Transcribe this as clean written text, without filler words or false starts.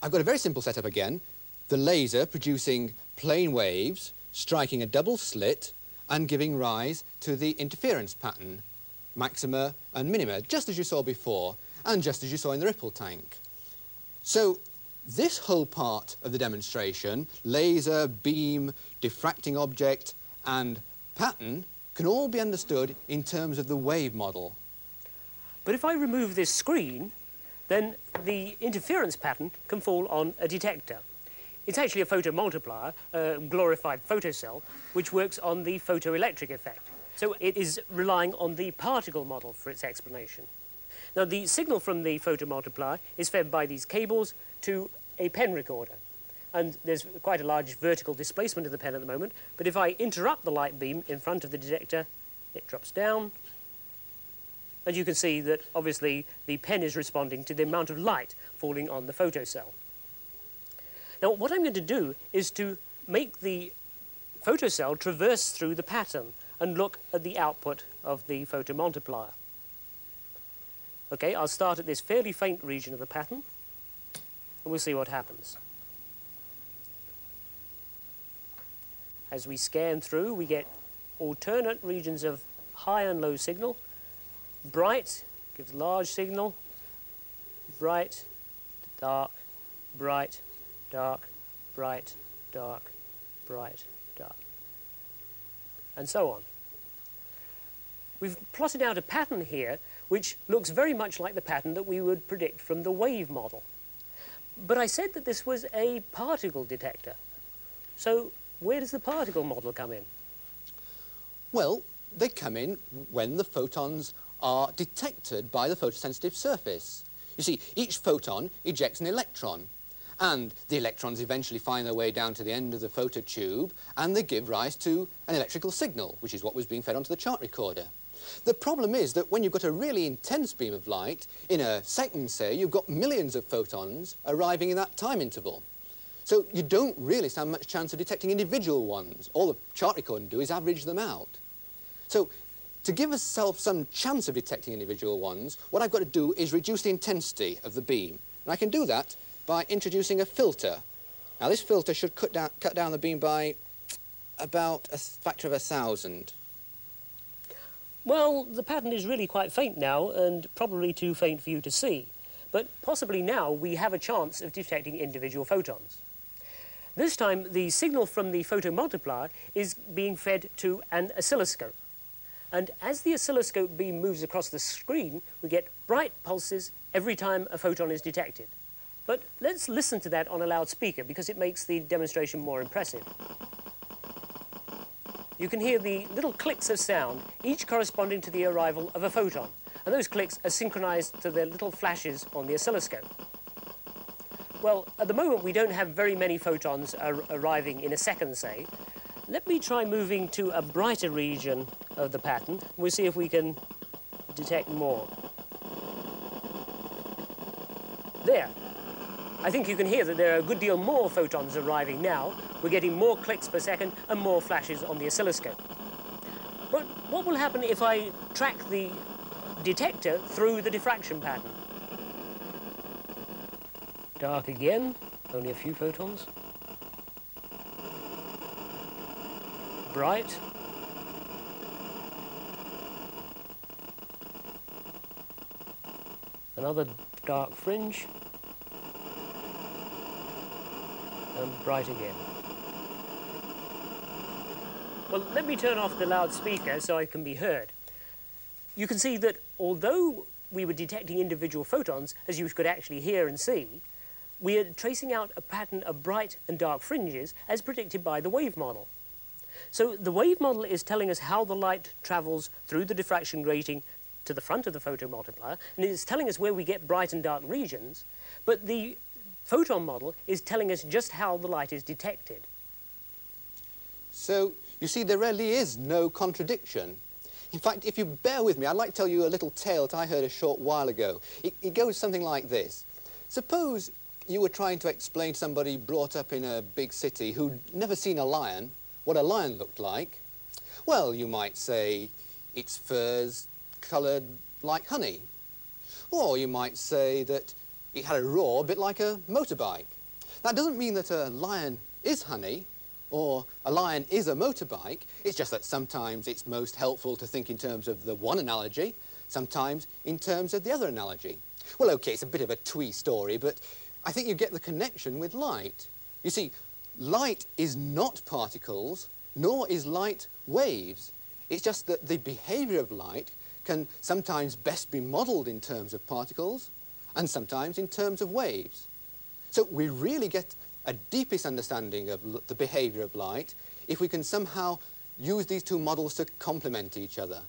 I've got a very simple setup again. The laser producing plane waves, striking a double slit and giving rise to the interference pattern, maxima and minima, just as you saw before and just as you saw in the ripple tank. So this whole part of the demonstration, laser, beam, diffracting object and pattern, can all be understood in terms of the wave model. But if I remove this screen, then the interference pattern can fall on a detector. It's actually a photomultiplier, a glorified photocell, which works on the photoelectric effect. So it is relying on the particle model for its explanation. Now, the signal from the photomultiplier is fed by these cables to a pen recorder. And there's quite a large vertical displacement of the pen at the moment, but if I interrupt the light beam in front of the detector, it drops down. And you can see that, obviously, the pen is responding to the amount of light falling on the photocell. Now, what I'm going to do is to make the photocell traverse through the pattern and look at the output of the photomultiplier. Okay, I'll start at this fairly faint region of the pattern, and we'll see what happens. As we scan through, we get alternate regions of high and low signal. Bright gives large signal, bright, dark, bright, dark, bright, dark, bright, dark, and so on. We've plotted out a pattern here which looks very much like the pattern that we would predict from the wave model. But I said that this was a particle detector. So where does the particle model come in? Well, they come in when the photons are detected by the photosensitive surface. You see, each photon ejects an electron, and the electrons eventually find their way down to the end of the phototube, and they give rise to an electrical signal, which is what was being fed onto the chart recorder. The problem is that when you've got a really intense beam of light, in a second, say, you've got millions of photons arriving in that time interval. So you don't really stand much chance of detecting individual ones. All the chart recorder can do is average them out. So to give ourselves some chance of detecting individual ones, what I've got to do is reduce the intensity of the beam. And I can do that by introducing a filter. Now, this filter should cut down the beam by about a factor of 1,000. Well, the pattern is really quite faint now, and probably too faint for you to see. But possibly now we have a chance of detecting individual photons. This time, the signal from the photomultiplier is being fed to an oscilloscope. And as the oscilloscope beam moves across the screen, we get bright pulses every time a photon is detected. But let's listen to that on a loudspeaker, because it makes the demonstration more impressive. You can hear the little clicks of sound, each corresponding to the arrival of a photon. And those clicks are synchronized to the little flashes on the oscilloscope. Well, at the moment, we don't have very many photons arriving in a second, say. Let me try moving to a brighter region of the pattern. We'll see if we can detect more. There. I think you can hear that there are a good deal more photons arriving now. We're getting more clicks per second and more flashes on the oscilloscope. But what will happen if I track the detector through the diffraction pattern? Dark again, only a few photons. Bright. Another dark fringe. And bright again. Well, let me turn off the loudspeaker so I can be heard. You can see that although we were detecting individual photons, as you could actually hear and see, we are tracing out a pattern of bright and dark fringes as predicted by the wave model. So the wave model is telling us how the light travels through the diffraction grating to the front of the photomultiplier, and it's telling us where we get bright and dark regions, but the photon model is telling us just how the light is detected. So, you see, there really is no contradiction. In fact, if you bear with me, I'd like to tell you a little tale that I heard a short while ago. It goes something like this. Suppose you were trying to explain to somebody brought up in a big city who'd never seen a lion what a lion looked like. Well, you might say its fur's coloured like honey. Or you might say that it had a roar a bit like a motorbike. That doesn't mean that a lion is honey or a lion is a motorbike. It's just that sometimes it's most helpful to think in terms of the one analogy, sometimes in terms of the other analogy. Well, OK, it's a bit of a twee story, but I think you get the connection with light. You see, light is not particles, nor is light waves. It's just that the behaviour of light can sometimes best be modelled in terms of particles and sometimes in terms of waves. So we really get a deepest understanding of the behaviour of light if we can somehow use these two models to complement each other.